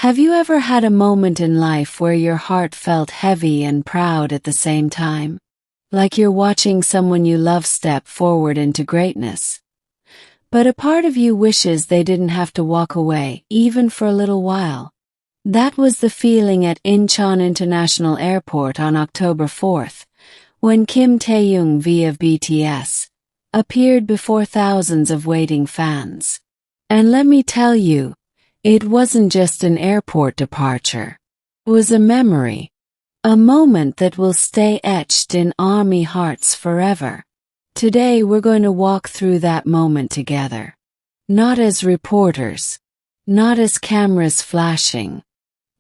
Have you ever had a moment in life where your heart felt heavy and proud at the same time? Like you're watching someone you love step forward into greatness. But a part of you wishes they didn't have to walk away, even for a little while. That was the feeling at Incheon International Airport on October 4th, when Kim Taehyung V of BTS appeared before thousands of waiting fans. And let me tell you, it wasn't just an airport departure. It was a memory. A moment that will stay etched in ARMY hearts forever. Today we're going to walk through that moment together. Not as reporters, not as cameras flashing,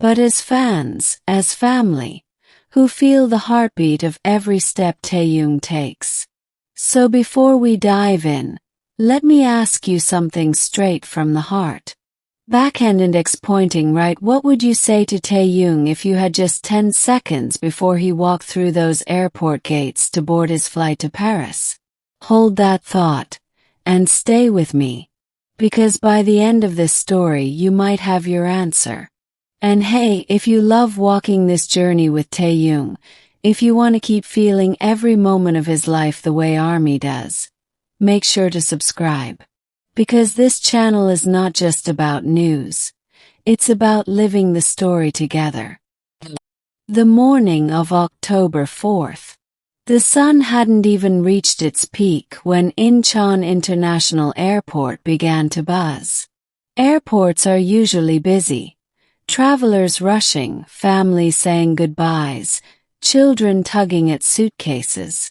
but as fans, as family, who feel the heartbeat of every step Taehyung takes. So before we dive in, let me ask you something straight from the heart. Backhand index pointing right, what would you say to Taehyung if you had just 10 seconds before he walked through those airport gates to board his flight to Paris? Hold that thought, and stay with me, because by the end of this story you might have your answer. And hey, if you love walking this journey with Taehyung, if you want to keep feeling every moment of his life the way ARMY does, make sure to subscribe. Because this channel is not just about news, it's about living the story together. The morning of October 4th. The sun hadn't even reached its peak when Incheon International Airport began to buzz. Airports are usually busy. Travelers rushing, families saying goodbyes, children tugging at suitcases.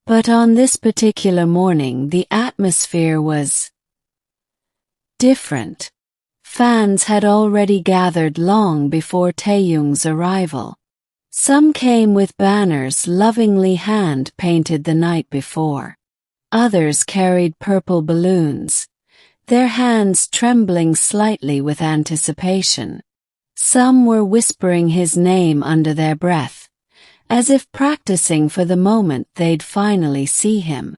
But on this particular morning the atmosphere was different. Fans had already gathered long before Taehyung's arrival. Some came with banners lovingly hand-painted the night before. Others carried purple balloons, their hands trembling slightly with anticipation. Some were whispering his name under their breath, as if practicing for the moment they'd finally see him.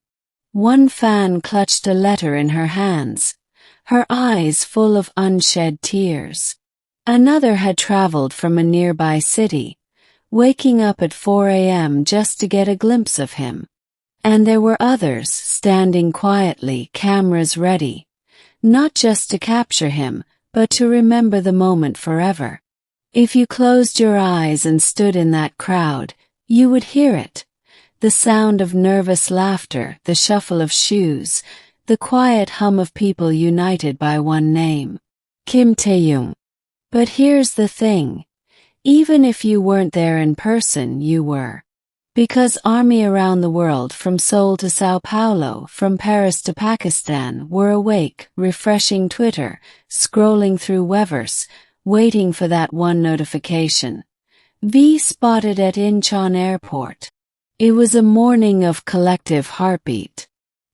One fan clutched a letter in her hands, her eyes full of unshed tears. Another had traveled from a nearby city, waking up at 4 a.m. just to get a glimpse of him. And there were others standing quietly, cameras ready, not just to capture him, but to remember the moment forever. If you closed your eyes and stood in that crowd, you would hear it. The sound of nervous laughter, the shuffle of shoes, the quiet hum of people united by one name. Kim Taehyung. But here's the thing. Even if you weren't there in person, you were. Because ARMY around the world, from Seoul to Sao Paulo, from Paris to Pakistan, were awake, refreshing Twitter, scrolling through Weverse, waiting for that one notification. V spotted at Incheon Airport. It was a morning of collective heartbeat.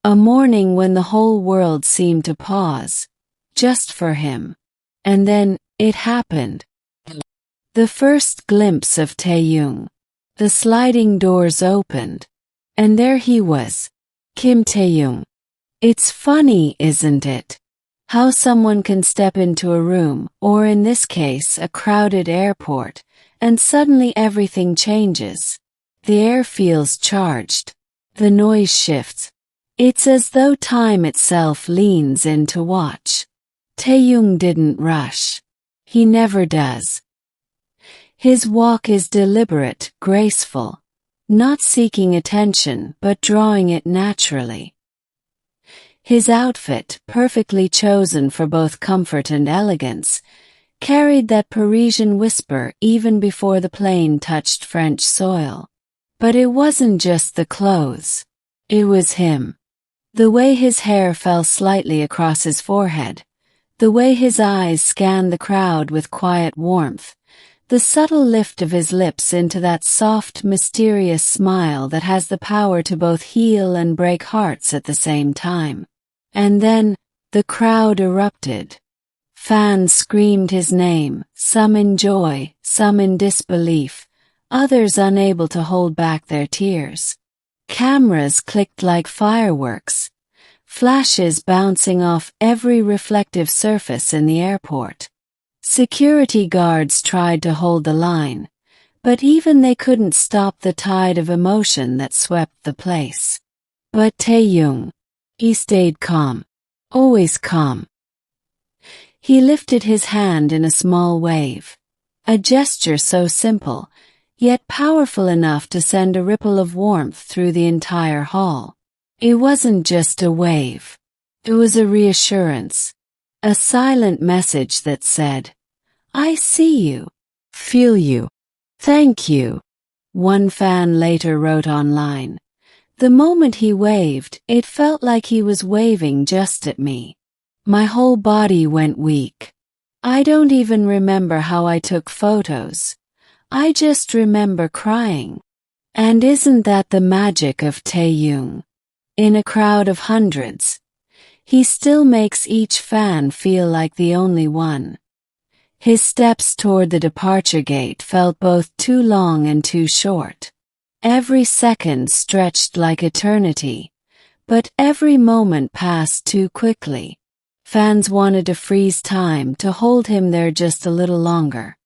A morning when the whole world seemed to pause, just for him. And then, it happened. The first glimpse of Taehyung. The sliding doors opened. And there he was. Kim Taehyung. It's funny, isn't it? How someone can step into a room, or in this case a crowded airport, and suddenly everything changes. The air feels charged. The noise shifts. It's as though time itself leans in to watch. Taehyung didn't rush. He never does. His walk is deliberate, graceful, not seeking attention but drawing it naturally. His outfit, perfectly chosen for both comfort and elegance, carried that Parisian whisper even before the plane touched French soil. But it wasn't just the clothes. It was him. The way his hair fell slightly across his forehead, the way his eyes scanned the crowd with quiet warmth, the subtle lift of his lips into that soft, mysterious smile that has the power to both heal and break hearts at the same time. And then, the crowd erupted. Fans screamed his name, some in joy, some in disbelief, others unable to hold back their tears. Cameras clicked like fireworks, flashes bouncing off every reflective surface in the airport. Security guards tried to hold the line, but even they couldn't stop the tide of emotion that swept the place. But Taehyung, he stayed calm, always calm. He lifted his hand in a small wave, a gesture so simple, yet powerful enough to send a ripple of warmth through the entire hall. It wasn't just a wave. It was a reassurance, a silent message that said, "I see you, feel you, thank you." One fan later wrote online, "The moment he waved, it felt like he was waving just at me. My whole body went weak. I don't even remember how I took photos. I just remember crying." And isn't that the magic of Taehyung? In a crowd of hundreds, he still makes each fan feel like the only one. His steps toward the departure gate felt both too long and too short. Every second stretched like eternity, but every moment passed too quickly. Fans wanted to freeze time to hold him there just a little longer.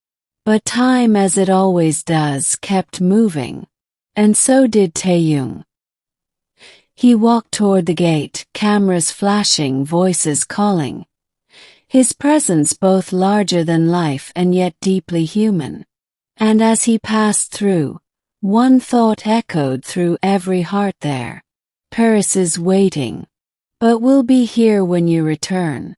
But time, as it always does, kept moving. And so did Taehyung. He walked toward the gate, cameras flashing, voices calling. His presence both larger than life and yet deeply human. And as he passed through, one thought echoed through every heart there. "Paris is waiting. But we'll be here when you return."